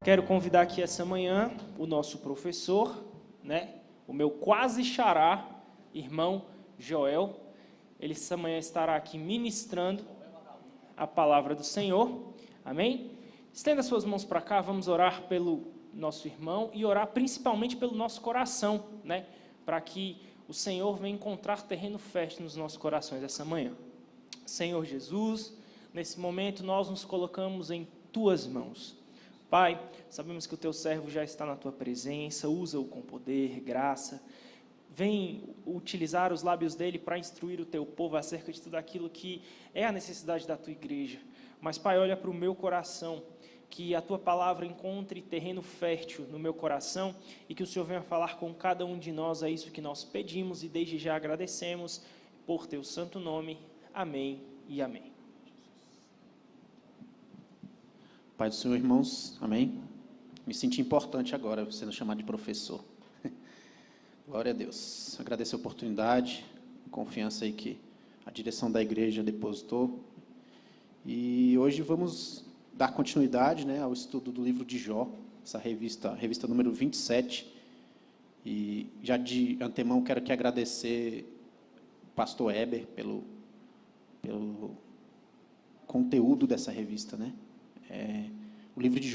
Quero convidar aqui essa manhã o nosso professor, o meu quase xará, irmão Joel. Ele essa manhã estará aqui ministrando a palavra do Senhor. Amém? Estenda suas mãos para cá, vamos orar pelo nosso irmão e orar principalmente pelo nosso coração, para que o Senhor venha encontrar terreno fértil nos nossos corações essa manhã. Senhor Jesus, nesse momento nós nos colocamos em Tuas mãos. Pai, sabemos que o Teu servo já está na Tua presença, usa-o com poder, graça. Vem utilizar os lábios dele para instruir o Teu povo acerca de tudo aquilo que é a necessidade da Tua igreja. Mas, Pai, olha para o meu coração, que a Tua palavra encontre terreno fértil no meu coração e que o Senhor venha falar com cada um de nós. É isso que nós pedimos e desde já agradecemos por Teu santo nome. Amém e amém. Pai do Senhor, irmãos, amém? Me senti importante agora, sendo chamado de professor. Glória a Deus. Agradeço a oportunidade, a confiança aí que a direção da igreja depositou. E hoje vamos dar continuidade, ao estudo do livro de Jó, essa revista número 27. E já de antemão quero aqui agradecer o pastor Heber pelo conteúdo dessa revista, O livro de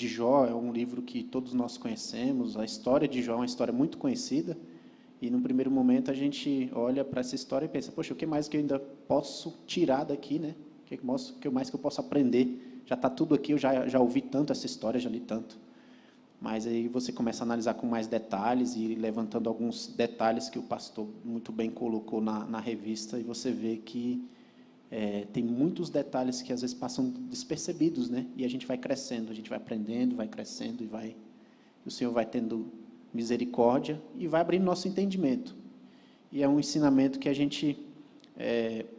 Jó, é um livro que todos nós conhecemos. A história de Jó é uma história muito conhecida. E, num primeiro momento, a gente olha para essa história e pensa, poxa, o que mais que eu ainda posso tirar daqui, O que mais que eu posso aprender? Já está tudo aqui, eu já ouvi tanto essa história, já li tanto. Mas aí você começa a analisar com mais detalhes e ir levantando alguns detalhes que o pastor muito bem colocou na revista, e você vê que tem muitos detalhes que às vezes passam despercebidos, E a gente vai crescendo, a gente vai aprendendo, vai crescendo e o Senhor vai tendo misericórdia e vai abrindo nosso entendimento. E é um ensinamento que a gente,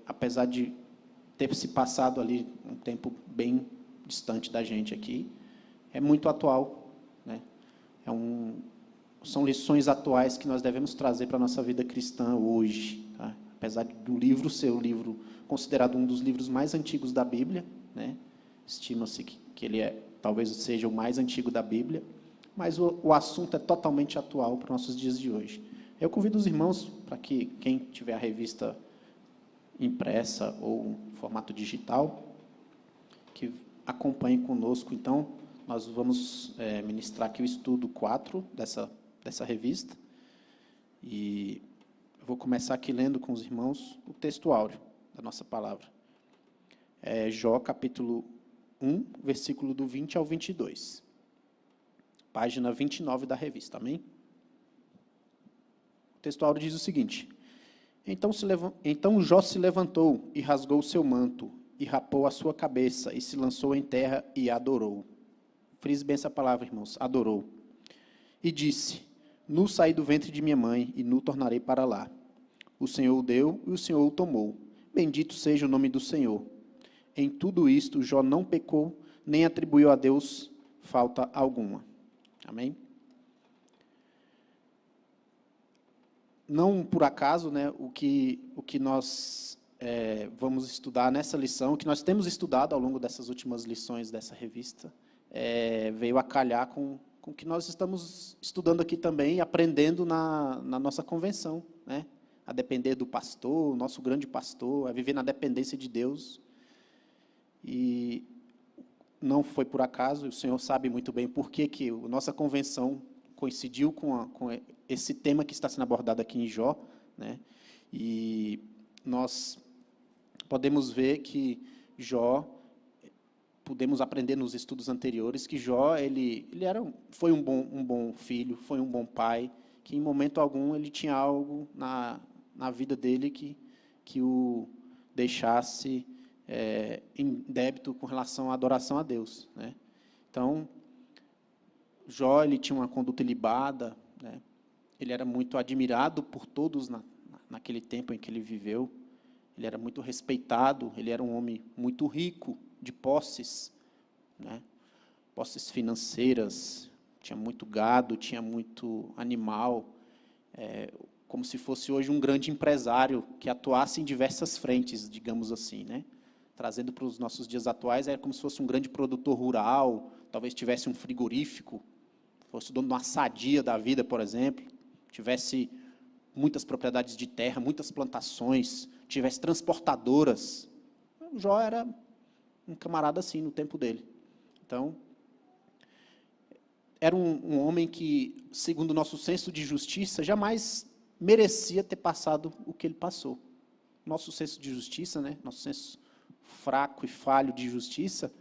apesar de ter se passado ali um tempo bem distante da gente aqui, é muito atual, São lições atuais que nós devemos trazer para a nossa vida cristã hoje, Apesar do livro ser um livro considerado um dos livros mais antigos da Bíblia, Estima-se que ele talvez seja o mais antigo da Bíblia, mas o assunto é totalmente atual para os nossos dias de hoje. Eu convido os irmãos para que quem tiver a revista impressa ou em formato digital, que acompanhe conosco. Então, nós vamos ministrar aqui o estudo 4 dessa revista, e eu vou começar aqui lendo com os irmãos o texto áureo da nossa palavra. Jó, capítulo 1, versículo do 20 ao 22. Página 29 da revista, amém? O texto áureo diz o seguinte: Então Jó se levantou e rasgou o seu manto, e rapou a sua cabeça, e se lançou em terra e adorou. Frise bem essa palavra, irmãos, adorou. E disse: Nu saí do ventre de minha mãe, e nu tornarei para lá. O Senhor o deu, e o Senhor o tomou. Bendito seja o nome do Senhor. Em tudo isto, Jó não pecou, nem atribuiu a Deus falta alguma. Amém? Não por acaso, o que nós vamos estudar nessa lição, o que nós temos estudado ao longo dessas últimas lições dessa revista, veio a calhar com o que nós estamos estudando aqui também, aprendendo na nossa convenção, a depender do pastor, o nosso grande pastor, a viver na dependência de Deus. E não foi por acaso, o Senhor sabe muito bem por que a nossa convenção coincidiu com esse tema que está sendo abordado aqui em Jó, E nós podemos ver que Jó, pudemos aprender nos estudos anteriores, que Jó foi um bom filho, foi um bom pai, que em momento algum ele tinha algo na vida dele que o deixasse em débito com relação à adoração a Deus, Então, Jó, ele tinha uma conduta ilibada, Ele era muito admirado por todos naquele tempo em que ele viveu. Ele era muito respeitado, ele era um homem muito rico, de posses, posses financeiras, tinha muito gado, tinha muito animal, como se fosse hoje um grande empresário que atuasse em diversas frentes, digamos assim, Trazendo para os nossos dias atuais, é como se fosse um grande produtor rural, talvez tivesse um frigorífico, fosse dono de uma sadia da vida, por exemplo, tivesse muitas propriedades de terra, muitas plantações, tivesse transportadoras. Jó era um camarada assim no tempo dele. Então, era um homem que, segundo o nosso senso de justiça, jamais merecia ter passado o que ele passou. Nosso senso de justiça, né? Nosso senso fraco e falho de justiça,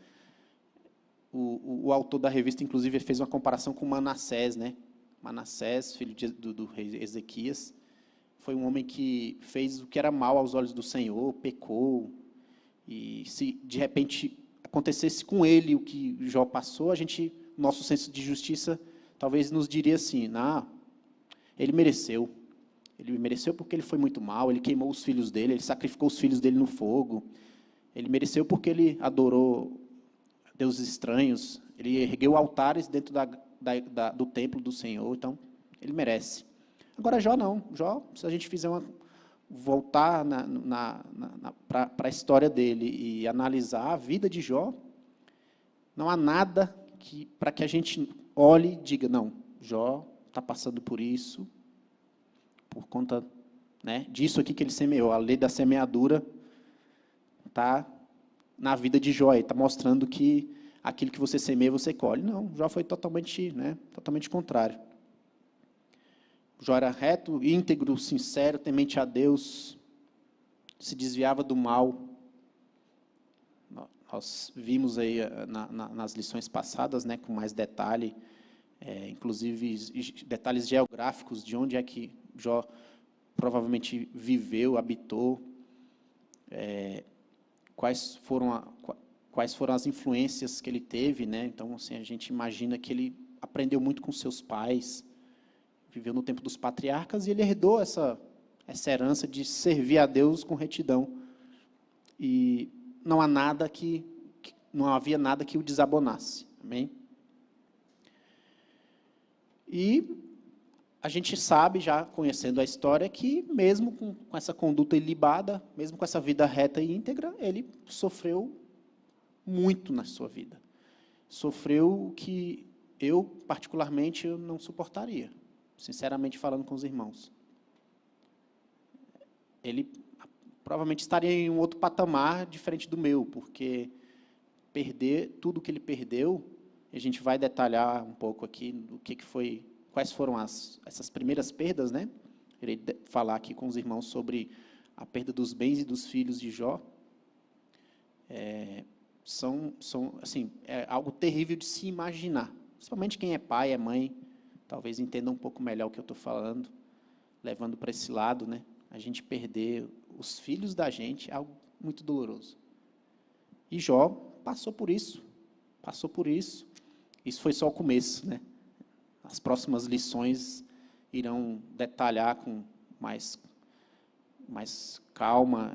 o autor da revista, inclusive, fez uma comparação com Manassés, né? Manassés, filho do rei Ezequias, foi um homem que fez o que era mal aos olhos do Senhor, pecou, e se de repente acontecesse com ele o que Jó passou, nosso senso de justiça talvez nos diria assim, não, ele mereceu porque ele foi muito mal, ele queimou os filhos dele, ele sacrificou os filhos dele no fogo, ele mereceu porque ele adorou deuses estranhos, ele ergueu altares dentro do templo do Senhor, então ele merece. Agora Jó não, Jó, se a gente fizer voltar para a história dele e analisar a vida de Jó, não há nada para que a gente olhe e diga, não, Jó está passando por isso, por conta, né, disso aqui que ele semeou. A lei da semeadura está na vida de Jó, está mostrando que aquilo que você semeia, você colhe. Não, Jó foi totalmente contrário. Jó era reto, íntegro, sincero, temente a Deus, se desviava do mal. Nós vimos aí nas lições passadas, né, com mais detalhe, inclusive detalhes geográficos de onde é que Jó provavelmente viveu, habitou, quais foram as influências que ele teve, né? Então, assim, a gente imagina que ele aprendeu muito com seus pais, viveu no tempo dos patriarcas e ele herdou essa herança de servir a Deus com retidão. E não havia nada que o desabonasse. Amém? E a gente sabe, já conhecendo a história, que mesmo com essa conduta ilibada, mesmo com essa vida reta e íntegra, ele sofreu muito na sua vida. Sofreu o que eu, particularmente, eu não suportaria, sinceramente falando com os irmãos. Ele provavelmente estaria em um outro patamar diferente do meu, porque perder tudo o que ele perdeu, a gente vai detalhar um pouco aqui do que foi, quais foram essas primeiras perdas, né? Irei falar aqui com os irmãos sobre a perda dos bens e dos filhos de Jó. Assim, é algo terrível de se imaginar. Principalmente quem é pai, é mãe, talvez entenda um pouco melhor o que eu estou falando, levando para esse lado, né? A gente perder os filhos da gente é algo muito doloroso. E Jó passou por isso. Isso foi só o começo, né? As próximas lições irão detalhar com mais calma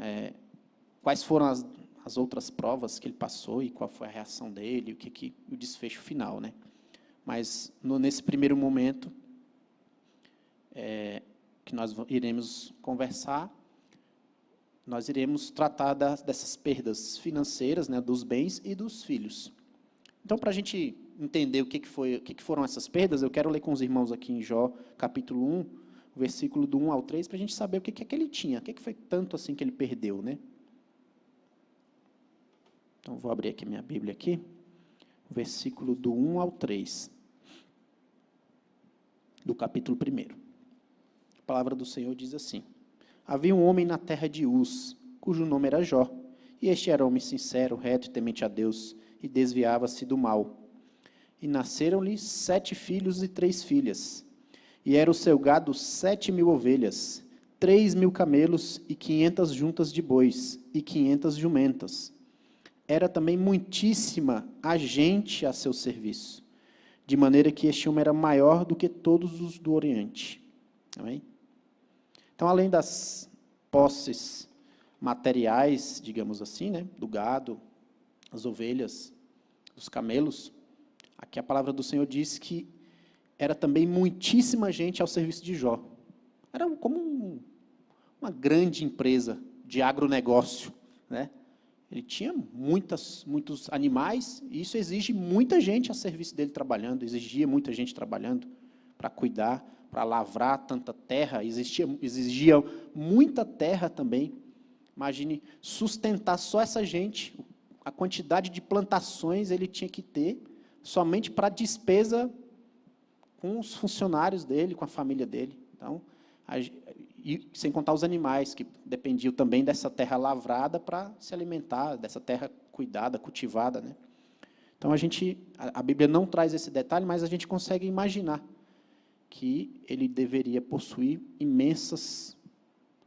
quais foram as outras provas que ele passou e qual foi a reação dele, o desfecho final, né? Mas nesse primeiro momento que nós iremos conversar, nós iremos tratar dessas perdas financeiras, né, dos bens e dos filhos. Então, para a gente entender o que foram essas perdas, eu quero ler com os irmãos aqui em Jó, capítulo 1, versículo do 1 ao 3, para a gente saber o que é que ele tinha, o que foi tanto assim que ele perdeu, né? Então, vou abrir aqui minha Bíblia aqui, versículo do 1 ao 3, do capítulo 1. A palavra do Senhor diz assim: Havia um homem na terra de Uz, cujo nome era Jó, e este era homem sincero, reto e temente a Deus, e desviava-se do mal. E nasceram-lhe 7 filhos e 3 filhas. E era o seu gado 7.000 ovelhas, 3.000 camelos e 500 juntas de bois, e 500 jumentas. Era também muitíssima a gente a seu serviço, de maneira que este homem era maior do que todos os do Oriente. Amém? Então, além das posses materiais, digamos assim, né, do gado, as ovelhas, os camelos, aqui a palavra do Senhor diz que era também muitíssima gente ao serviço de Jó. Era como uma grande empresa de agronegócio, né? Ele tinha muitos animais, e isso exige muita gente a serviço dele trabalhando, exigia muita gente trabalhando para cuidar, para lavrar tanta terra, exigia muita terra também. Imagine sustentar só essa gente, a quantidade de plantações ele tinha que ter, somente para despesa com os funcionários dele, com a família dele. Então, e sem contar os animais, que dependiam também dessa terra lavrada para se alimentar, dessa terra cuidada, cultivada, né? Então, a Bíblia não traz esse detalhe, mas a gente consegue imaginar que ele deveria possuir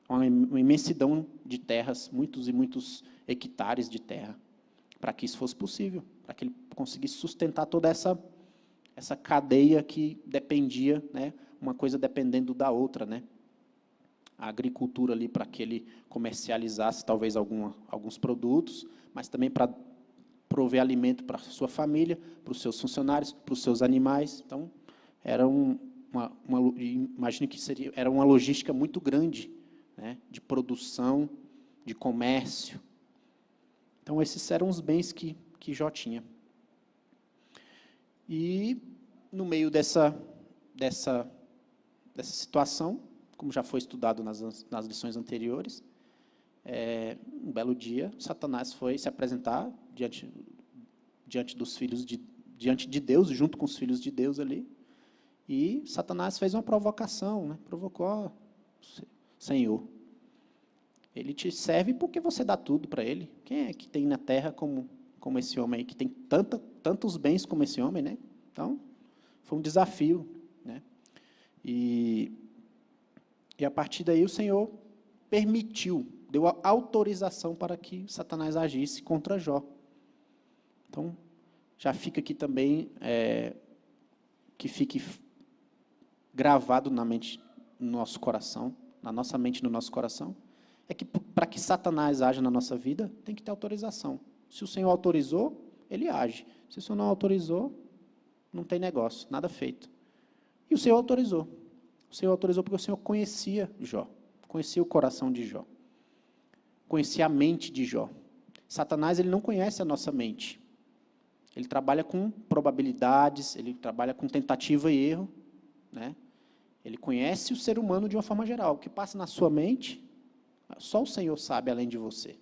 uma imensidão de terras, muitos e muitos hectares de terra, para que isso fosse possível, para que ele conseguisse sustentar toda essa cadeia que dependia, né, uma coisa dependendo da outra, né? A agricultura ali para que ele comercializasse talvez alguns produtos, mas também para prover alimento para a sua família, para os seus funcionários, para os seus animais. Então, imagine que era uma logística muito grande, né, de produção, de comércio. Então, esses eram os bens que Jó tinha. E, no meio dessa situação, como já foi estudado nas lições anteriores, um belo dia, Satanás foi se apresentar diante de Deus, junto com os filhos de Deus ali, e Satanás fez uma provocação, né? Provocou: Senhor, ele te serve porque você dá tudo para ele. Quem é que tem na terra como esse homem aí, que tem tantos bens como esse homem, né? Então, foi um desafio, né? E a partir daí o Senhor deu a autorização para que Satanás agisse contra Jó. Então, já fica aqui também, que fique gravado na mente, no nosso coração, na nossa mente, no nosso coração, é que para que Satanás haja na nossa vida, tem que ter autorização. Se o Senhor autorizou, ele age. Se o Senhor não autorizou, não tem negócio, nada feito. E o Senhor autorizou. O Senhor autorizou porque o Senhor conhecia Jó, conhecia o coração de Jó, conhecia a mente de Jó. Satanás, ele não conhece a nossa mente. Ele trabalha com probabilidades, ele trabalha com tentativa e erro, né? Ele conhece o ser humano de uma forma geral. O que passa na sua mente, só o Senhor sabe além de você.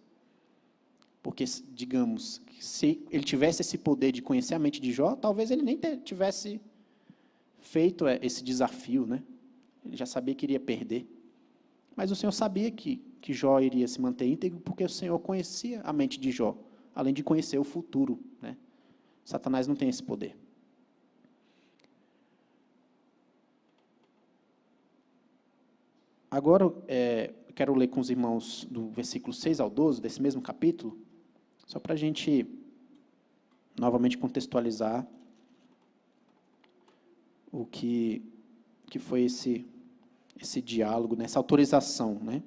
Porque, digamos, se ele tivesse esse poder de conhecer a mente de Jó, talvez ele nem tivesse feito esse desafio, né? Ele já sabia que iria perder. Mas o Senhor sabia que Jó iria se manter íntegro, porque o Senhor conhecia a mente de Jó, além de conhecer o futuro, né? Satanás não tem esse poder. Agora, eu quero ler com os irmãos do versículo 6 ao 12, desse mesmo capítulo, só para a gente novamente contextualizar o que foi esse diálogo, essa autorização, né?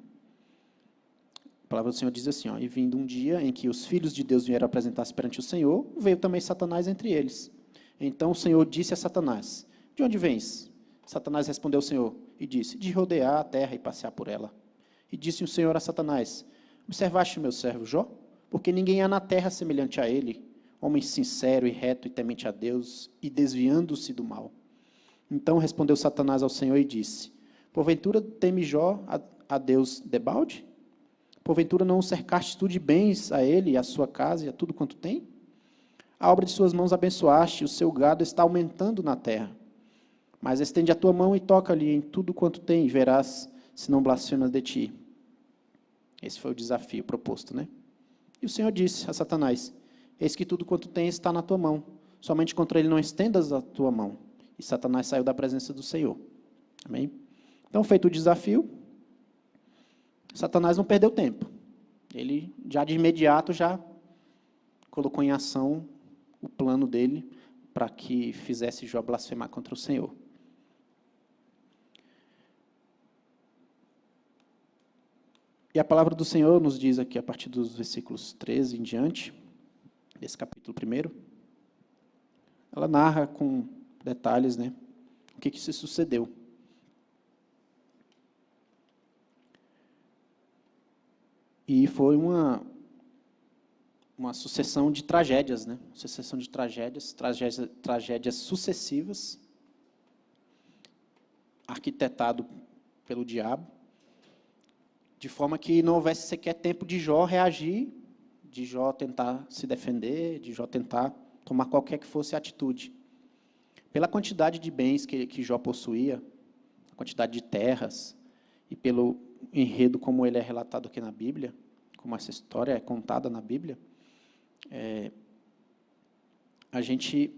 A palavra do Senhor diz assim: e vindo um dia em que os filhos de Deus vieram apresentar-se perante o Senhor, veio também Satanás entre eles. Então o Senhor disse a Satanás: de onde vens? Satanás respondeu ao Senhor e disse: de rodear a terra e passear por ela. E disse o Senhor a Satanás: observaste o meu servo Jó? Porque ninguém há na terra semelhante a ele, homem sincero e reto e temente a Deus, e desviando-se do mal. Então respondeu Satanás ao Senhor e disse: porventura teme Jó a Deus debalde? Porventura não o cercaste tu de bens a ele, a sua casa e a tudo quanto tem? A obra de suas mãos abençoaste, o seu gado está aumentando na terra. Mas estende a tua mão e toca-lhe em tudo quanto tem, e verás se não blasfemas de ti. Esse foi o desafio proposto, né? E o Senhor disse a Satanás: eis que tudo quanto tem está na tua mão, somente contra ele não estendas a tua mão. E Satanás saiu da presença do Senhor. Amém? Então, feito o desafio, Satanás não perdeu tempo. Ele, já de imediato, já colocou em ação o plano dele para que fizesse Jó blasfemar contra o Senhor. E a palavra do Senhor nos diz aqui, a partir dos versículos 13 em diante, desse capítulo 1, ela narra com detalhes, né, o que se sucedeu. E foi uma uma sucessão de tragédias, né? Sucessão de tragédias sucessivas, arquitetado pelo diabo, de forma que não houvesse sequer tempo de Jó reagir, de Jó tentar se defender, de Jó tentar tomar qualquer que fosse a atitude. Pela quantidade de bens que Jó possuía, a quantidade de terras, e pelo enredo como ele é relatado aqui na Bíblia, como essa história é contada na Bíblia, a gente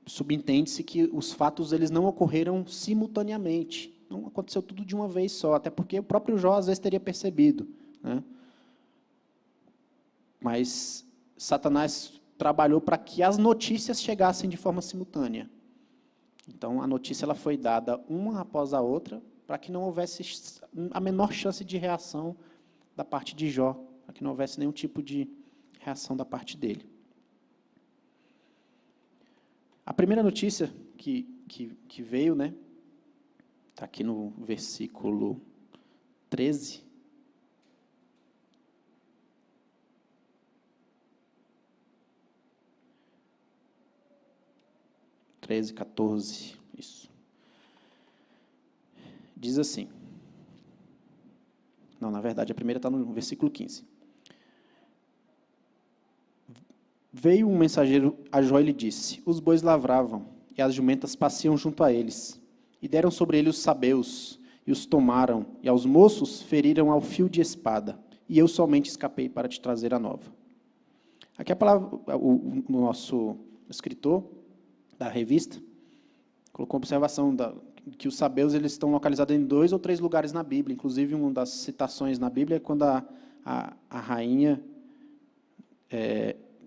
subentende-se que os fatos eles não ocorreram simultaneamente, não aconteceu tudo de uma vez só, até porque o próprio Jó às vezes teria percebido, né? Mas Satanás trabalhou para que as notícias chegassem de forma simultânea. Então, a notícia ela foi dada uma após a outra, para que não houvesse a menor chance de reação da parte de Jó, para que não houvesse nenhum tipo de reação da parte dele. A primeira notícia que veio, né, está aqui no versículo 13. 13, 14, isso. Diz assim. Não, na verdade, a primeira está no versículo 15. Veio um mensageiro a Jó e lhe disse: os bois lavravam, e as jumentas passeam junto a eles. E deram sobre ele os sabeus, e os tomaram, e aos moços feriram ao fio de espada. E eu somente escapei para te trazer a nova. Aqui a palavra, o nosso escritor da revista colocou a observação que os sabeus eles estão localizados em 2 ou 3 lugares na Bíblia. Inclusive, uma das citações na Bíblia é quando a rainha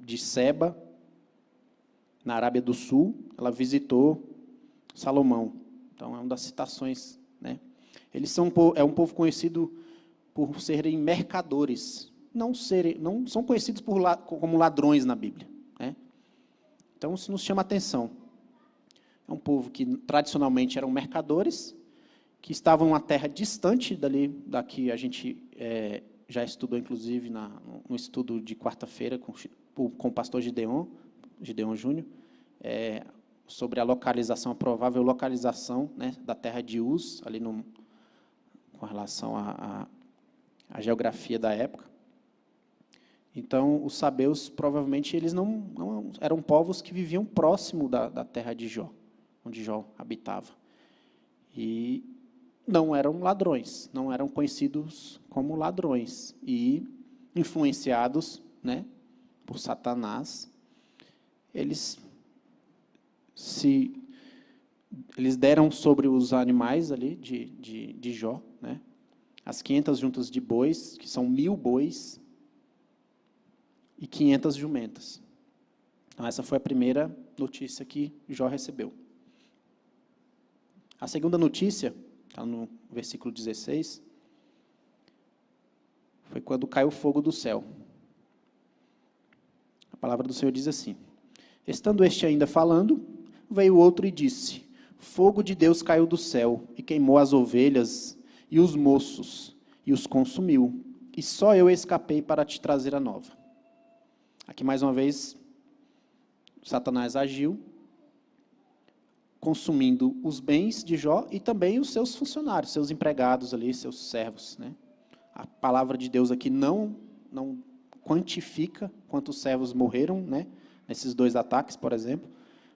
de Seba, na Arábia do Sul, ela visitou Salomão. Então, é uma das citações, né? Eles é um povo conhecido por serem mercadores. Não são conhecidos como ladrões na Bíblia, né? Então, isso nos chama a atenção. É um povo que, tradicionalmente, eram mercadores, que estavam em uma terra distante daqui a gente já estudou, inclusive, no estudo de quarta-feira com o pastor Gideon Júnior, sobre a provável localização, né, da terra de Uz, ali com relação à geografia da época. Então, os sabeus, provavelmente, eles não eram povos que viviam próximo da terra de Jó, onde Jó habitava. E não eram ladrões, não eram conhecidos como ladrões. E, influenciados, né, por Satanás, eles deram sobre os animais ali de Jó, né, as 500 juntas de bois, que são 1000 bois, e 500 jumentas. Então, essa foi a primeira notícia que Jó recebeu. A segunda notícia, está no versículo 16, foi quando caiu fogo do céu. A palavra do Senhor diz assim: estando este ainda falando, veio outro e disse: fogo de Deus caiu do céu, e queimou as ovelhas e os moços, e os consumiu, e só eu escapei para te trazer a nova. Aqui, mais uma vez, Satanás agiu, consumindo os bens de Jó e também os seus funcionários, seus empregados ali, seus servos, né? A palavra de Deus aqui não quantifica quantos servos morreram, né, nesses 2 ataques, por exemplo,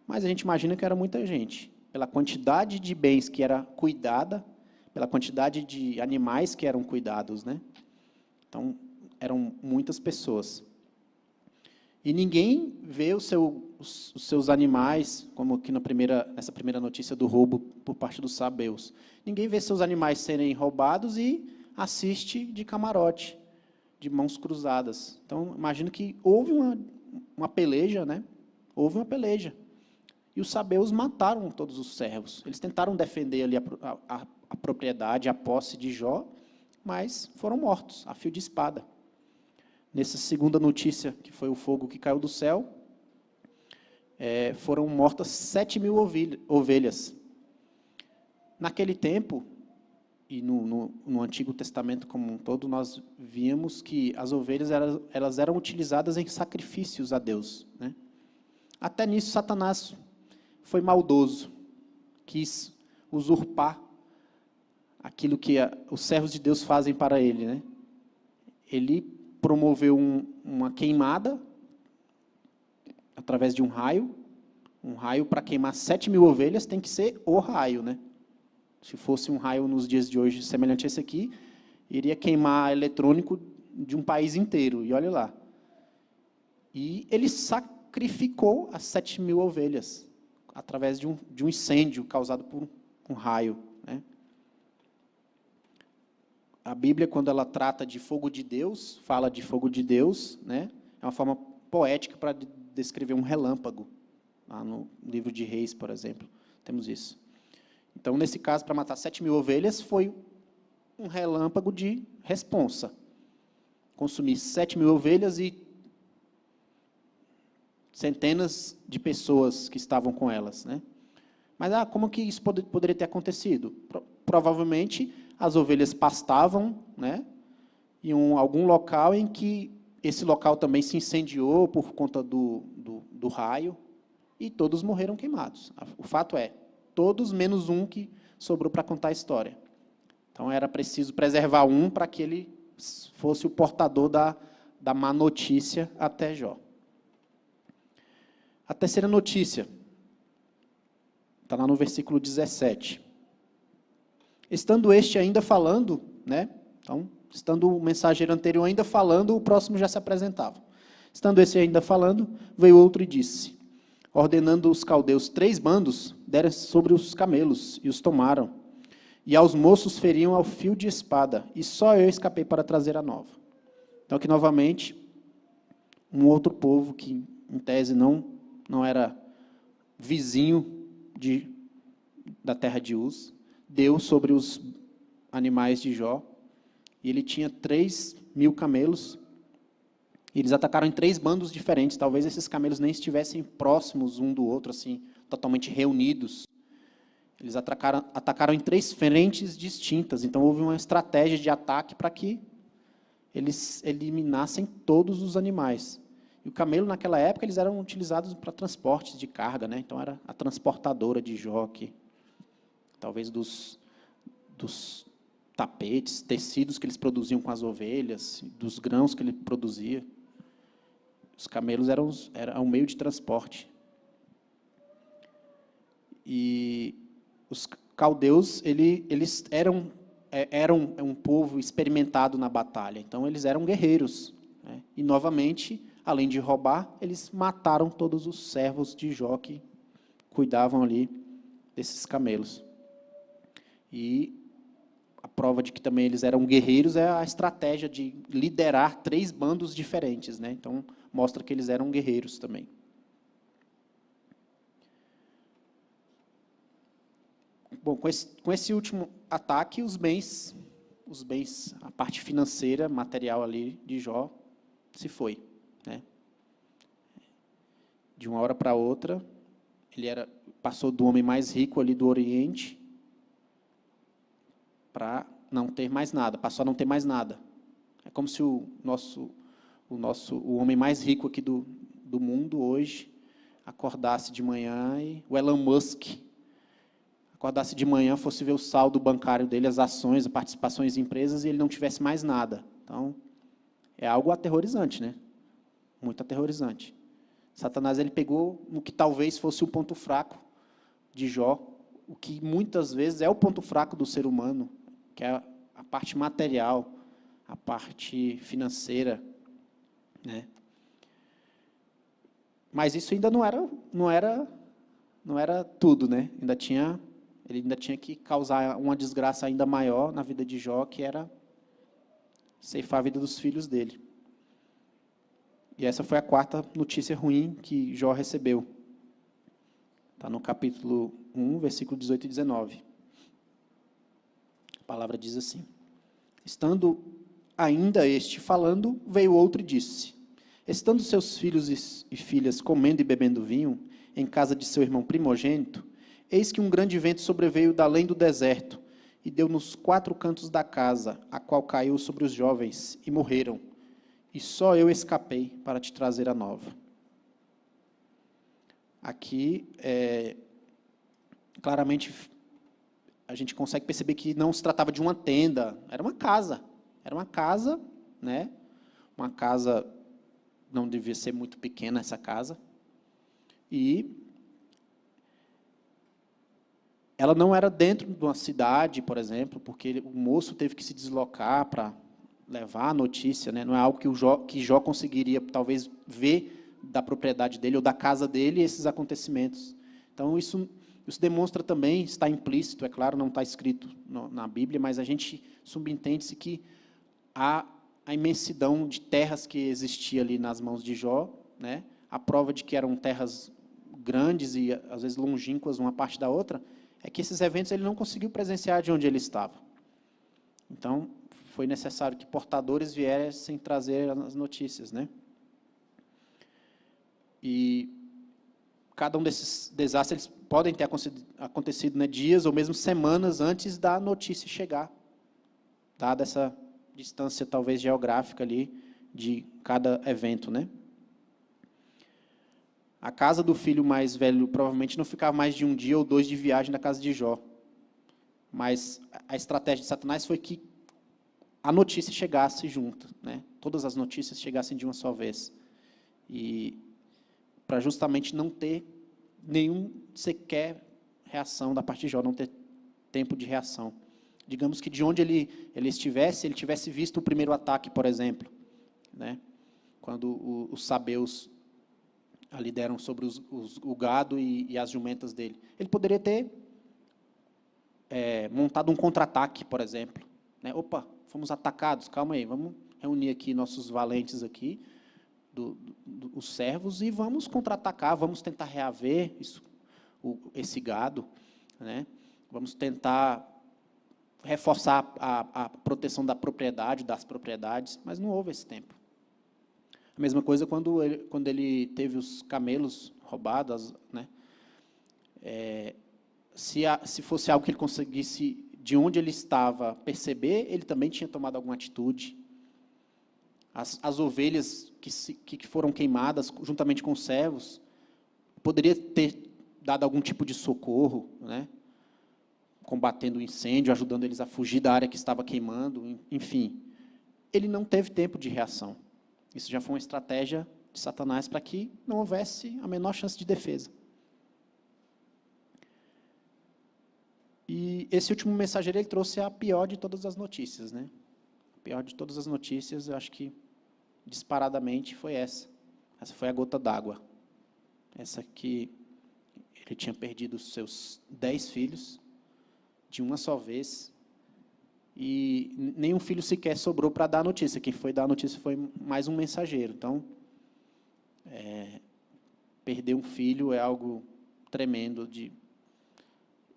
mas a gente imagina que era muita gente, pela quantidade de bens que era cuidada, pela quantidade de animais que eram cuidados, né? Então, eram muitas pessoas. E ninguém vê os seus animais, como aqui nessa primeira notícia do roubo por parte dos sabeus. Ninguém vê seus animais serem roubados e assiste de camarote, de mãos cruzadas. Então, imagino que houve uma peleja, né? Houve uma peleja. E os sabeus mataram todos os servos. Eles tentaram defender ali a propriedade, a posse de Jó, mas foram mortos, a fio de espada. Nessa segunda notícia, que foi o fogo que caiu do céu, foram mortas 7.000 ovelhas. Naquele tempo, e no Antigo Testamento como um todo, nós víamos que as ovelhas elas eram utilizadas em sacrifícios a Deus, né? Até nisso, Satanás foi maldoso, quis usurpar aquilo que os servos de Deus fazem para ele, né? Ele promoveu uma queimada através de um raio para queimar 7.000 ovelhas tem que ser o raio, né? Se fosse um raio nos dias de hoje semelhante a esse aqui, iria queimar eletrônico de um país inteiro, e olha lá. E ele sacrificou as 7.000 ovelhas através de um incêndio causado por um raio, né? A Bíblia, quando ela trata de fogo de Deus, fala de fogo de Deus, né? É uma forma poética para descrever um relâmpago. Lá no livro de Reis, por exemplo, temos isso. Então, nesse caso, para matar 7.000 ovelhas, foi um relâmpago de responsa. Consumir 7.000 ovelhas e centenas de pessoas que estavam com elas, né? Mas como que isso poderia ter acontecido? Provavelmente, as ovelhas pastavam, né, em algum local em que esse local também se incendiou por conta do raio, e todos morreram queimados. O fato é, todos menos um que sobrou para contar a história. Então, era preciso preservar um para que ele fosse o portador da má notícia até Jó. A terceira notícia está lá no versículo 17. Estando este ainda falando, né? Então, estando o mensageiro anterior ainda falando, o próximo já se apresentava. Estando esse ainda falando, veio outro e disse: ordenando os caldeus 3 bandos, deram sobre os camelos, e os tomaram. E aos moços feriam ao fio de espada, e só eu escapei para trazer a nova. Então, aqui, novamente, um outro povo que, em tese, não era vizinho da terra de Uz, deu sobre os animais de Jó, e ele tinha 3.000 camelos. Eles atacaram em 3 bandos diferentes. Talvez esses camelos nem estivessem próximos um do outro, assim, totalmente reunidos. Eles atacaram em 3 frentes distintas. Então, houve uma estratégia de ataque para que eles eliminassem todos os animais. E o camelo, naquela época, eles eram utilizados para transportes de carga, né? Então, era a transportadora de Jó aqui. Talvez dos tapetes, tecidos que eles produziam com as ovelhas, dos grãos que ele produzia. Os camelos eram um meio de transporte. E os caldeus, eles eram um povo experimentado na batalha. Então, eles eram guerreiros, né? E, novamente, além de roubar, eles mataram todos os servos de Jó que cuidavam ali desses camelos. E a prova de que também eles eram guerreiros é a estratégia de liderar 3 bandos diferentes, né? Então, mostra que eles eram guerreiros também. Bom, com esse último ataque, os bens, a parte financeira, material ali de Jó, se foi, né? De uma hora para outra, ele passou do homem mais rico ali do Oriente para não ter mais nada, passou a não ter mais nada. É como se o homem mais rico aqui do mundo hoje acordasse de manhã e o Elon Musk acordasse de manhã, fosse ver o saldo bancário dele, as ações, as participações em empresas, e ele não tivesse mais nada. Então, é algo aterrorizante, né? Muito aterrorizante. Satanás, ele pegou no que talvez fosse o ponto fraco de Jó, o que muitas vezes é o ponto fraco do ser humano, que é a parte material, a parte financeira, né? Mas isso ainda não era tudo, né? Ele ainda tinha que causar uma desgraça ainda maior na vida de Jó, que era ceifar a vida dos filhos dele. E essa foi a 4ª notícia ruim que Jó recebeu. Está no capítulo 1, versículo 18 e 19. A palavra diz assim: estando ainda este falando, veio outro e disse: estando seus filhos e filhas comendo e bebendo vinho, em casa de seu irmão primogênito, eis que um grande vento sobreveio da além do deserto, e deu nos 4 cantos da casa, a qual caiu sobre os jovens, e morreram. E só eu escapei para te trazer a nova. Aqui, claramente, a gente consegue perceber que não se tratava de uma tenda, era uma casa. Era uma casa, né? Uma casa, não devia ser muito pequena essa casa. E ela não era dentro de uma cidade, por exemplo, porque o moço teve que se deslocar para levar a notícia, né? Não é algo que Jó conseguiria, talvez, ver da propriedade dele ou da casa dele esses acontecimentos. Então, isso demonstra também, está implícito, é claro, não está escrito na Bíblia, mas a gente subentende-se que há a imensidão de terras que existia ali nas mãos de Jó, né? A prova de que eram terras grandes e, às vezes, longínquas uma parte da outra, é que esses eventos ele não conseguiu presenciar de onde ele estava. Então, foi necessário que portadores viessem trazer as notícias, né? E cada um desses desastres eles podem ter acontecido, né, dias ou mesmo semanas antes da notícia chegar, dada essa distância, talvez, geográfica ali de cada evento, né? A casa do filho mais velho provavelmente não ficava mais de 1 dia ou 2 de viagem da casa de Jó. Mas a estratégia de Satanás foi que a notícia chegasse junto, né? Todas as notícias chegassem de uma só vez. E para justamente não ter nenhum sequer reação da parte de Jó, não ter tempo de reação. Digamos que de onde ele tivesse visto o primeiro ataque, por exemplo, né? Quando os sabeus ali deram sobre o gado e as jumentas dele. Ele poderia ter montado um contra-ataque, por exemplo. Né? Opa, fomos atacados, calma aí, vamos reunir aqui nossos valentes aqui, os servos, e vamos contra-atacar, vamos tentar reaver esse gado, né? Vamos tentar reforçar a proteção da propriedade, das propriedades, mas não houve esse tempo. A mesma coisa quando ele teve os camelos roubados, né? Se fosse algo que ele conseguisse, de onde ele estava, perceber, ele também tinha tomado alguma atitude. As ovelhas que foram queimadas, juntamente com os servos, poderia ter dado algum tipo de socorro, né? Combatendo o incêndio, ajudando eles a fugir da área que estava queimando, enfim. Ele não teve tempo de reação. Isso já foi uma estratégia de Satanás para que não houvesse a menor chance de defesa. E esse último mensageiro ele trouxe a pior de todas as notícias, né? A pior de todas as notícias, eu acho que disparadamente foi essa. Essa foi a gota d'água. Essa que ele tinha perdido os seus 10 filhos de uma só vez. E nenhum filho sequer sobrou para dar a notícia. Quem foi dar a notícia foi mais um mensageiro. Então, perder um filho é algo tremendo.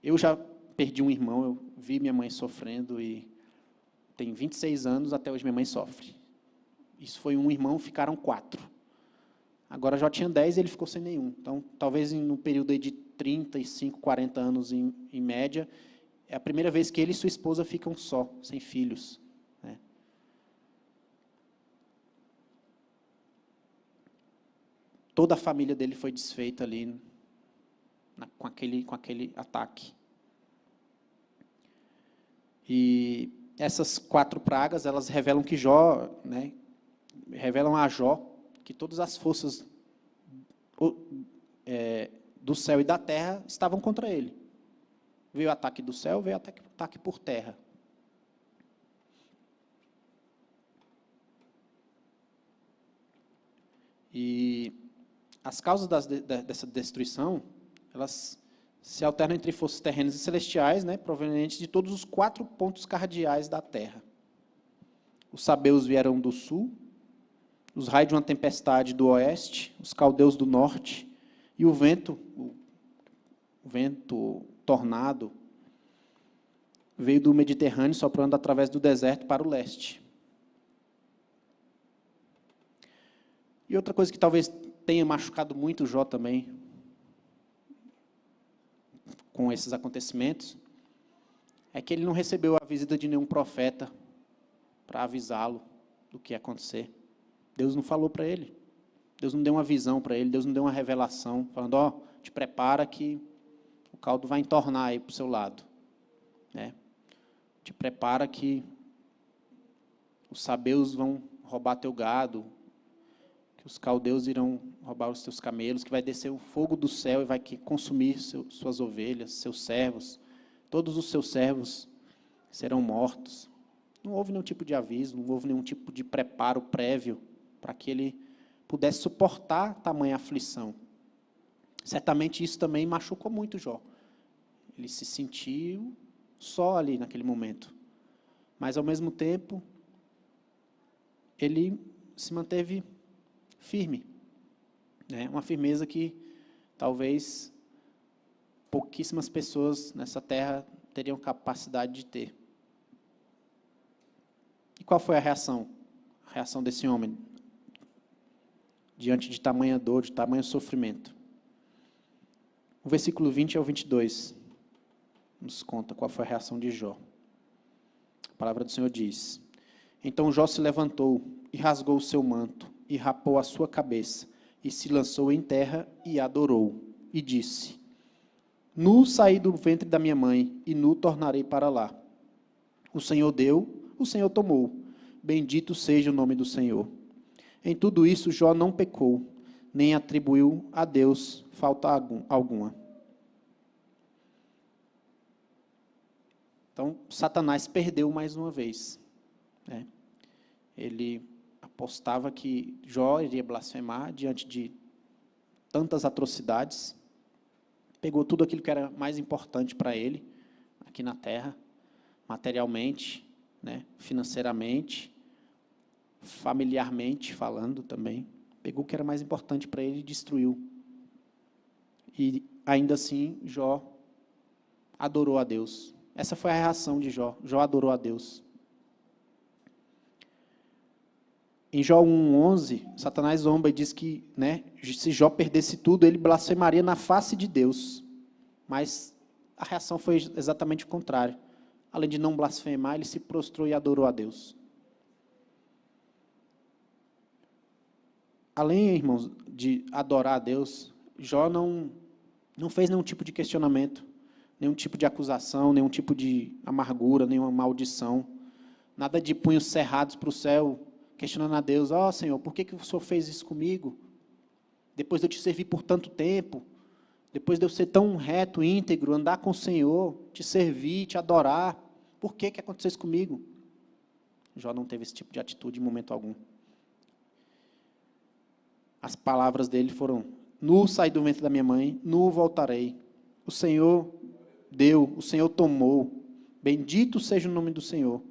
Eu já perdi um irmão, eu vi minha mãe sofrendo e tem 26 anos, até hoje minha mãe sofre. Isso foi um irmão, ficaram 4. Agora já tinha 10 e ele ficou sem nenhum. Então, talvez no período aí de 35, 40 anos em média, é a primeira vez que ele e sua esposa ficam só, sem filhos, né? Toda a família dele foi desfeita ali com aquele ataque. E essas 4 pragas, elas revelam que Jó, né, revelam a Jó que todas as forças do céu e da terra estavam contra ele. Veio o ataque do céu, veio o ataque por terra. E as causas dessa destruição, elas se alternam entre forças terrenas e celestiais, né, provenientes de todos os 4 pontos cardeais da terra. Os sabeus vieram do sul, os raios de uma tempestade do oeste, os caldeus do norte, e o vento tornado, veio do Mediterrâneo, soprando através do deserto para o leste. E outra coisa que talvez tenha machucado muito Jó também, com esses acontecimentos, é que ele não recebeu a visita de nenhum profeta para avisá-lo do que ia acontecer. Deus não falou para ele. Deus não deu uma visão para ele. Deus não deu uma revelação, falando, ó, te prepara que o caldo vai entornar aí para o seu lado. Né? Te prepara que os sabeus vão roubar teu gado, que os caldeus irão roubar os teus camelos, que vai descer o fogo do céu e vai consumir suas ovelhas, seus servos. Todos os seus servos serão mortos. Não houve nenhum tipo de aviso, não houve nenhum tipo de preparo prévio para que ele pudesse suportar tamanha aflição. Certamente isso também machucou muito Jó. Ele se sentiu só ali naquele momento. Mas, ao mesmo tempo, ele se manteve firme. Né? Uma firmeza que talvez pouquíssimas pessoas nessa terra teriam capacidade de ter. E qual foi a reação? A reação desse homem diante de tamanha dor, de tamanho sofrimento. O versículo 20 ao 22 nos conta qual foi a reação de Jó. A palavra do Senhor diz: Então Jó se levantou e rasgou o seu manto, e rapou a sua cabeça, e se lançou em terra e adorou, e disse: Nu saí do ventre da minha mãe, e nu tornarei para lá. O Senhor deu, o Senhor tomou. Bendito seja o nome do Senhor. Em tudo isso Jó não pecou, nem atribuiu a Deus falta alguma. Então, Satanás perdeu mais uma vez. Né? Ele apostava que Jó iria blasfemar diante de tantas atrocidades. Pegou tudo aquilo que era mais importante para ele, aqui na terra, materialmente, né, financeiramente, familiarmente falando também. Pegou o que era mais importante para ele e destruiu. E ainda assim, Jó adorou a Deus. Essa foi a reação de Jó. Jó adorou a Deus. Em Jó 1:11, Satanás zomba e diz que, né, se Jó perdesse tudo, ele blasfemaria na face de Deus. Mas a reação foi exatamente o contrário. Além de não blasfemar, ele se prostrou e adorou a Deus. Além, irmãos, de adorar a Deus, Jó não fez nenhum tipo de questionamento, nenhum tipo de acusação, nenhum tipo de amargura, nenhuma maldição. Nada de punhos cerrados para o céu, questionando a Deus: ó, Senhor, por que o Senhor fez isso comigo? Depois de eu te servir por tanto tempo, depois de eu ser tão reto, íntegro, andar com o Senhor, te servir, te adorar, por que aconteceu isso comigo? Jó não teve esse tipo de atitude em momento algum. As palavras dele foram: nu saí do ventre da minha mãe, nu voltarei. O Senhor deu, o Senhor tomou. Bendito seja o nome do Senhor.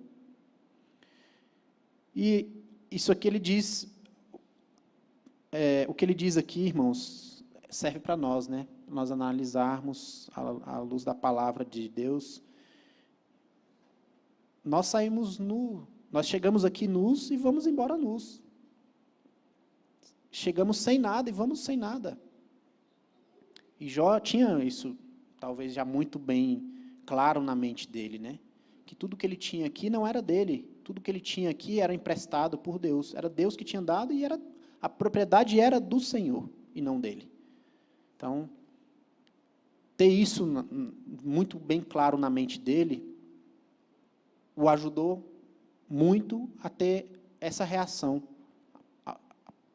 E isso aqui ele diz, o que ele diz aqui, irmãos, serve para nós, né? Nós analisarmos à luz da palavra de Deus. Nós saímos nu, nós chegamos aqui nus e vamos embora nus. Chegamos sem nada e vamos sem nada. E Jó tinha isso, talvez já muito bem claro na mente dele, né? Que tudo que ele tinha aqui não era dele. Tudo que ele tinha aqui era emprestado por Deus. Era Deus que tinha dado e a propriedade era do Senhor e não dele. Então, ter isso muito bem claro na mente dele o ajudou muito a ter essa reação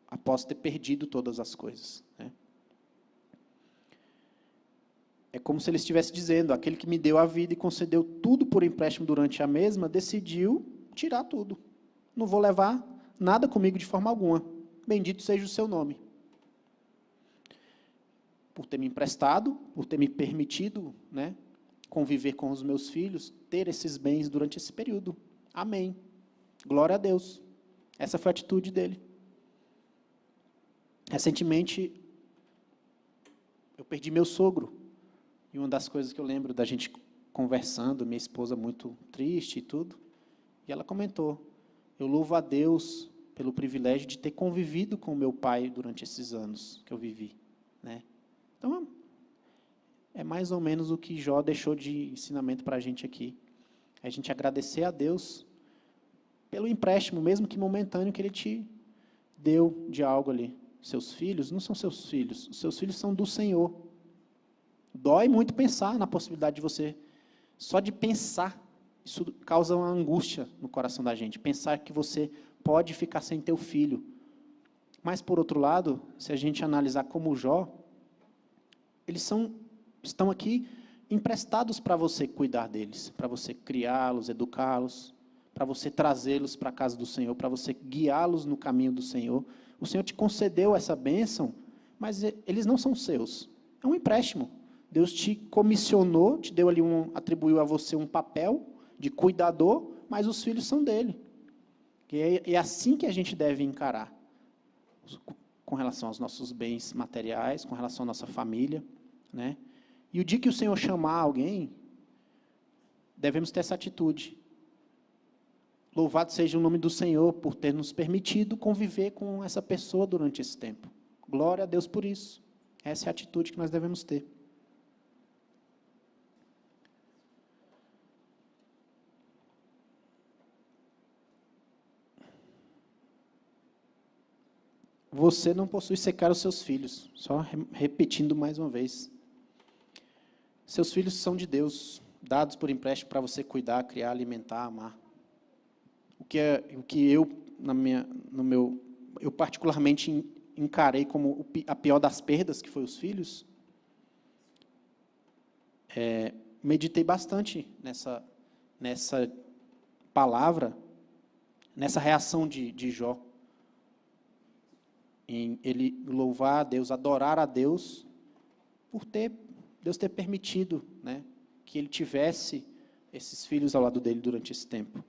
após ter perdido todas as coisas. Né? É como se ele estivesse dizendo: aquele que me deu a vida e concedeu tudo por empréstimo durante a mesma, decidiu tirar tudo. Não vou levar nada comigo de forma alguma. Bendito seja o seu nome. Por ter me emprestado, por ter me permitido, né, conviver com os meus filhos, ter esses bens durante esse período. Amém. Glória a Deus. Essa foi a atitude dele. Recentemente, eu perdi meu sogro. E uma das coisas que eu lembro da gente conversando, minha esposa muito triste e tudo, e ela comentou: eu louvo a Deus pelo privilégio de ter convivido com meu pai durante esses anos que eu vivi. Né? Então, é mais ou menos o que Jó deixou de ensinamento para a gente aqui. É a gente agradecer a Deus pelo empréstimo, mesmo que momentâneo, que Ele te deu de algo ali. Seus filhos não são seus filhos, os seus filhos são do Senhor. Dói muito pensar na possibilidade de você, só de pensar, isso causa uma angústia no coração da gente, pensar que você pode ficar sem teu filho. Mas, por outro lado, se a gente analisar como Jó, eles estão aqui emprestados para você cuidar deles, para você criá-los, educá-los, para você trazê-los para a casa do Senhor, para você guiá-los no caminho do Senhor. O Senhor te concedeu essa bênção, mas eles não são seus. É um empréstimo. Deus te comissionou, te deu ali atribuiu a você um papel de cuidador, mas os filhos são dele. E é assim que a gente deve encarar, com relação aos nossos bens materiais, com relação à nossa família, né? E o dia que o Senhor chamar alguém, devemos ter essa atitude. Louvado seja o nome do Senhor por ter nos permitido conviver com essa pessoa durante esse tempo. Glória a Deus por isso. Essa é a atitude que nós devemos ter. Você não possui secar os seus filhos. Só repetindo mais uma vez. Seus filhos são de Deus, dados por empréstimo para você cuidar, criar, alimentar, amar. O que eu particularmente encarei como a pior das perdas, que foi os filhos, meditei bastante nessa palavra, nessa reação de Jó, em ele louvar a Deus, adorar a Deus, por Deus ter permitido, né, que ele tivesse esses filhos ao lado dele durante esse tempo.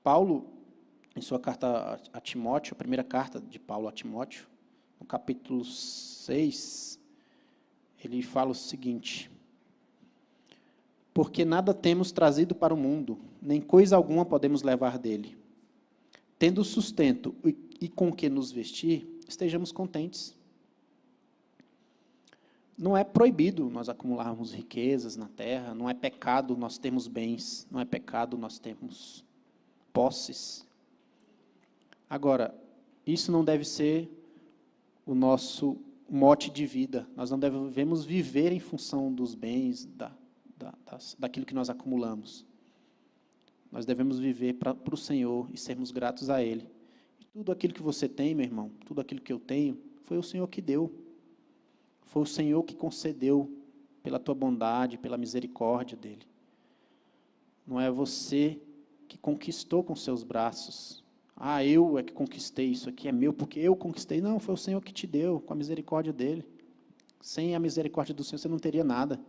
Paulo, em sua carta a Timóteo, a primeira carta de Paulo a Timóteo, no capítulo 6, ele fala o seguinte: porque nada temos trazido para o mundo, nem coisa alguma podemos levar dele. Tendo sustento e com que nos vestir, estejamos contentes. Não é proibido nós acumularmos riquezas na terra, não é pecado nós termos bens, não é pecado nós termos posses. Agora, isso não deve ser o nosso mote de vida. Nós não devemos viver em função dos bens, daquilo que nós acumulamos. Nós devemos viver para o Senhor e sermos gratos a Ele. E tudo aquilo que você tem, meu irmão, tudo aquilo que eu tenho, foi o Senhor que deu. Foi o Senhor que concedeu pela tua bondade, pela misericórdia dEle. Não é você que conquistou com seus braços. Ah, eu é que conquistei, isso aqui é meu porque eu conquistei. Não, foi o Senhor que te deu, com a misericórdia dEle. Sem a misericórdia do Senhor, você não teria nada.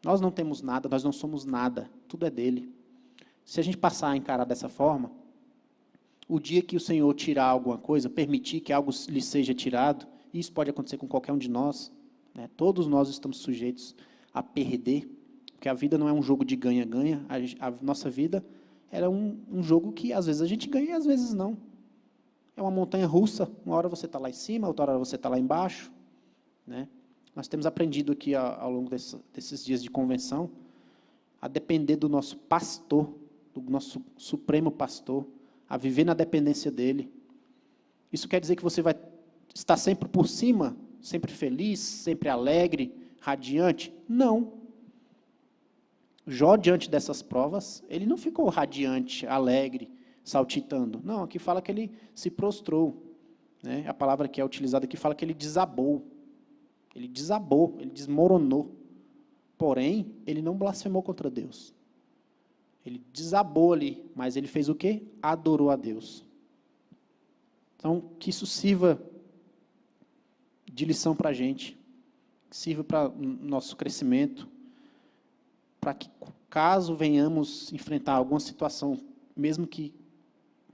Nós não temos nada, nós não somos nada, tudo é dEle. Se a gente passar a encarar dessa forma, o dia que o Senhor tirar alguma coisa, permitir que algo lhe seja tirado, isso pode acontecer com qualquer um de nós, né? Todos nós estamos sujeitos a perder, porque a vida não é um jogo de ganha-ganha, a nossa vida é um jogo que às vezes a gente ganha e às vezes não. É uma montanha russa, uma hora você está lá em cima, outra hora você está lá embaixo, né? Nós temos aprendido aqui ao longo desses dias de convenção a depender do nosso pastor, do nosso supremo pastor, a viver na dependência dele. Isso quer dizer que você vai estar sempre por cima, sempre feliz, sempre alegre, radiante? Não. Jó, diante dessas provas, ele não ficou radiante, alegre, saltitando. Não, aqui fala que ele se prostrou, né? A palavra que é utilizada aqui fala que ele desabou. Ele desabou, ele desmoronou. Porém, ele não blasfemou contra Deus. Ele desabou ali, mas ele fez o quê? Adorou a Deus. Então, que isso sirva de lição para a gente, que sirva para o nosso crescimento, para que, caso venhamos enfrentar alguma situação, mesmo que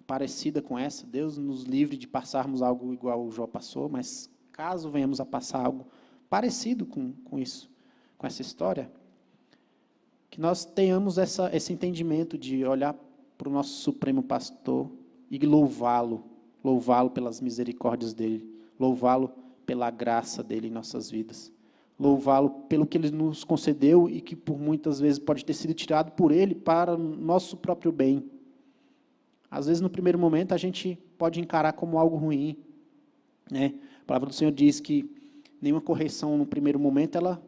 parecida com essa, Deus nos livre de passarmos algo igual o Jó passou, mas caso venhamos a passar algo parecido com isso, com essa história, que nós tenhamos esse entendimento de olhar para o nosso Supremo Pastor e louvá-lo pelas misericórdias dele, louvá-lo pela graça dele em nossas vidas, louvá-lo pelo que Ele nos concedeu e que por muitas vezes pode ter sido tirado por Ele para nosso próprio bem. Às vezes, no primeiro momento, a gente pode encarar como algo ruim, né? A palavra do Senhor diz que nenhuma correção no primeiro momento ela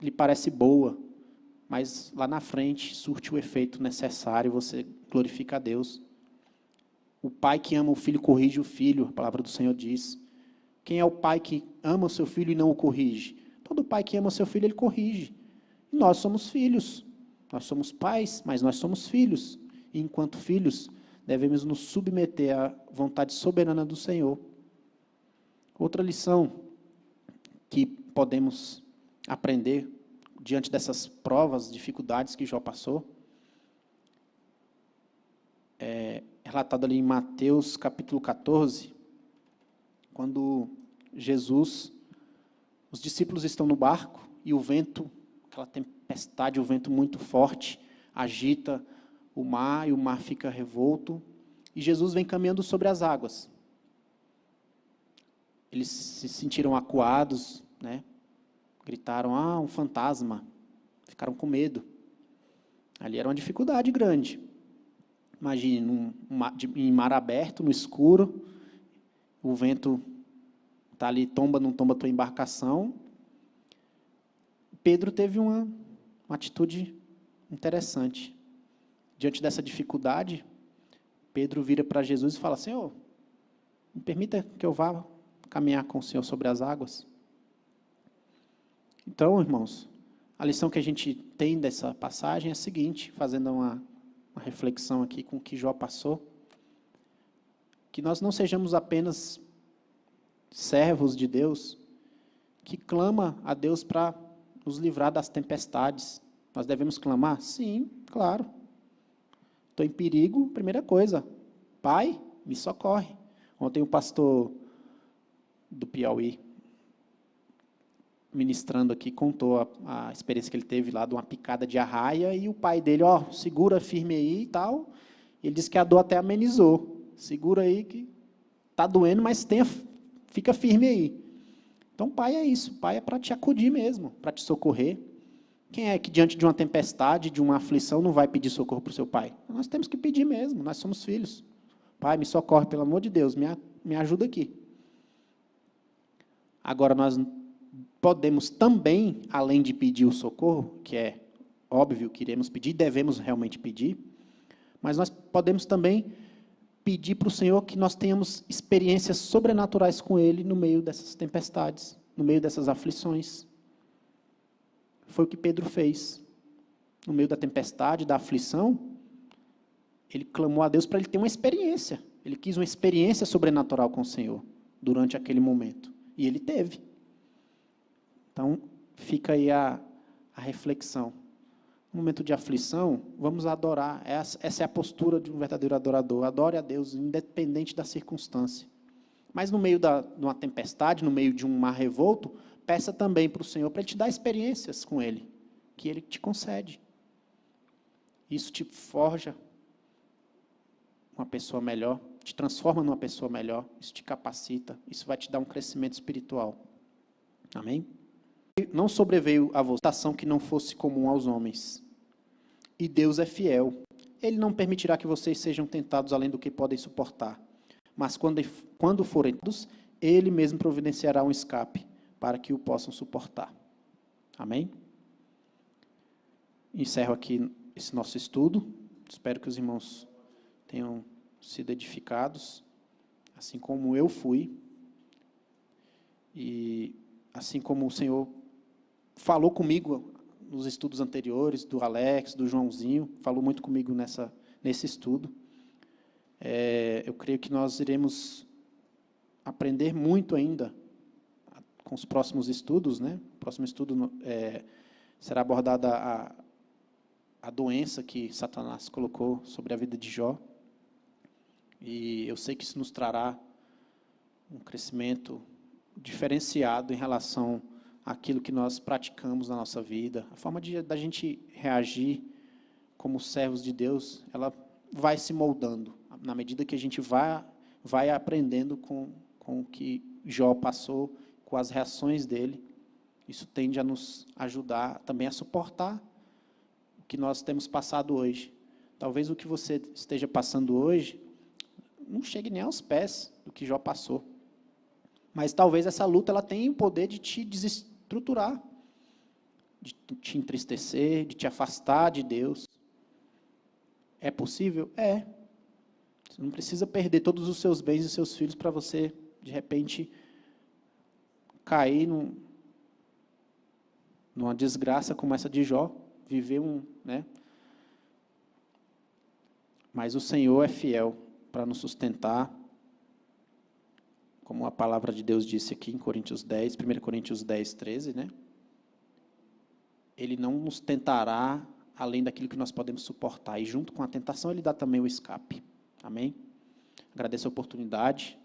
lhe parece boa, mas lá na frente surte o efeito necessário e você glorifica a Deus. O pai que ama o filho corrige o filho, a palavra do Senhor diz. Quem é o pai que ama o seu filho e não o corrige? Todo pai que ama o seu filho, ele corrige. E nós somos filhos. Nós somos pais, mas nós somos filhos. E enquanto filhos, devemos nos submeter à vontade soberana do Senhor. Outra lição que podemos aprender diante dessas provas, dificuldades que Jó passou, é relatado ali em Mateus capítulo 14, quando Jesus, os discípulos estão no barco e o vento, aquela tempestade, o vento muito forte, agita o mar e o mar fica revolto e Jesus vem caminhando sobre as águas. Eles se sentiram acuados, né? Gritaram, um fantasma. Ficaram com medo. Ali era uma dificuldade grande. Imagine, em mar aberto, no escuro, o vento está ali, tomba, não tomba a tua embarcação. Pedro teve uma atitude interessante. Diante dessa dificuldade, Pedro vira para Jesus e fala, Senhor, me permita que eu vá caminhar com o Senhor sobre as águas. Então, irmãos, a lição que a gente tem dessa passagem é a seguinte, fazendo uma reflexão aqui com o que Jó passou, que nós não sejamos apenas servos de Deus, que clama a Deus para nos livrar das tempestades. Nós devemos clamar? Sim, claro. Estou em perigo, primeira coisa, Pai, me socorre. Ontem o pastor do Piauí, ministrando aqui, contou a experiência que ele teve lá de uma picada de arraia, e o pai dele, segura firme aí e tal. Ele disse que a dor até amenizou. Segura aí que está doendo, mas fica firme aí. Então, pai é isso. Pai é para te acudir mesmo, para te socorrer. Quem é que diante de uma tempestade, de uma aflição, não vai pedir socorro para o seu pai? Nós temos que pedir mesmo, nós somos filhos. Pai, me socorre, pelo amor de Deus, me ajuda aqui. Agora, nós podemos também, além de pedir o socorro, que é óbvio que iremos pedir, devemos realmente pedir, mas nós podemos também pedir para o Senhor que nós tenhamos experiências sobrenaturais com Ele no meio dessas tempestades, no meio dessas aflições. Foi o que Pedro fez. No meio da tempestade, da aflição, ele clamou a Deus para ele ter uma experiência. Ele quis uma experiência sobrenatural com o Senhor durante aquele momento. E ele teve. Então, fica aí a reflexão. No momento de aflição, vamos adorar. Essa é a postura de um verdadeiro adorador. Adore a Deus, independente da circunstância. Mas no meio de uma tempestade, no meio de um mar revolto, peça também para o Senhor, para Ele te dar experiências com Ele, que Ele te concede. Isso te forja uma pessoa melhor, te transforma numa pessoa melhor, isso te capacita, isso vai te dar um crescimento espiritual. Amém? Não sobreveio a votação que não fosse comum aos homens. E Deus é fiel. Ele não permitirá que vocês sejam tentados além do que podem suportar. Mas quando forem tentados, Ele mesmo providenciará um escape para que o possam suportar. Amém? Encerro aqui esse nosso estudo. Espero que os irmãos tenham sido edificados, assim como eu fui. E assim como o Senhor falou comigo nos estudos anteriores, do Alex, do Joãozinho, falou muito comigo nesse estudo. Eu creio que nós iremos aprender muito ainda com os próximos estudos, né? O próximo estudo será abordada a doença que Satanás colocou sobre a vida de Jó. E eu sei que isso nos trará um crescimento diferenciado em relação àquilo que nós praticamos na nossa vida. A forma da gente reagir como servos de Deus, ela vai se moldando, na medida que a gente vai aprendendo com o que Jó passou, com as reações dele. Isso tende a nos ajudar também a suportar o que nós temos passado hoje. Talvez o que você esteja passando hoje não chegue nem aos pés do que Jó passou. Mas talvez essa luta ela tenha o poder de te desestruturar, de te entristecer, de te afastar de Deus. É possível? É. Você não precisa perder todos os seus bens e seus filhos para você, de repente, cair numa desgraça como essa de Jó, viver Mas o Senhor é fiel para nos sustentar, como a palavra de Deus disse aqui em Coríntios 10, 1 Coríntios 10, 13, Ele não nos tentará além daquilo que nós podemos suportar, e junto com a tentação Ele dá também o escape. Amém? Agradeço a oportunidade.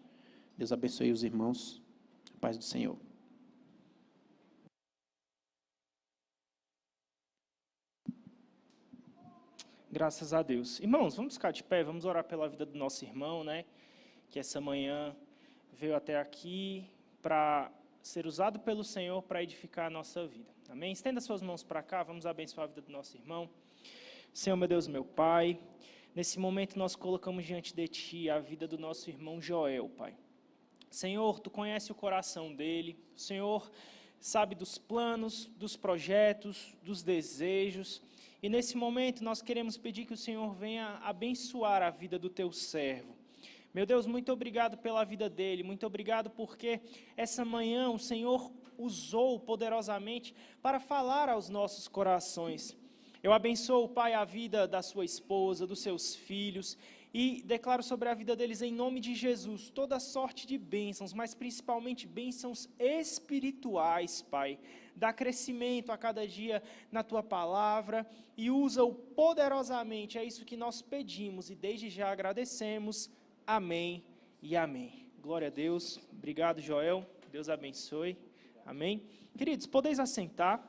Deus abençoe os irmãos. A paz do Senhor. Graças a Deus. Irmãos, vamos ficar de pé, vamos orar pela vida do nosso irmão, que essa manhã veio até aqui para ser usado pelo Senhor para edificar a nossa vida. Amém? Estenda suas mãos para cá, vamos abençoar a vida do nosso irmão. Senhor, meu Deus, meu Pai, nesse momento nós colocamos diante de Ti a vida do nosso irmão Joel, Pai. Senhor, Tu conhece o coração dele, o Senhor sabe dos planos, dos projetos, dos desejos, e nesse momento nós queremos pedir que o Senhor venha abençoar a vida do Teu servo. Meu Deus, muito obrigado pela vida dele, muito obrigado porque essa manhã o Senhor usou poderosamente para falar aos nossos corações. Eu abençoo, Pai, a vida da sua esposa, dos seus filhos, e declaro sobre a vida deles, em nome de Jesus, toda sorte de bênçãos, mas principalmente bênçãos espirituais, Pai. Dá crescimento a cada dia na Tua palavra e usa-o poderosamente, é isso que nós pedimos e desde já agradecemos. Amém e amém. Glória a Deus. Obrigado, Joel. Deus abençoe. Amém. Queridos, podeis assentar.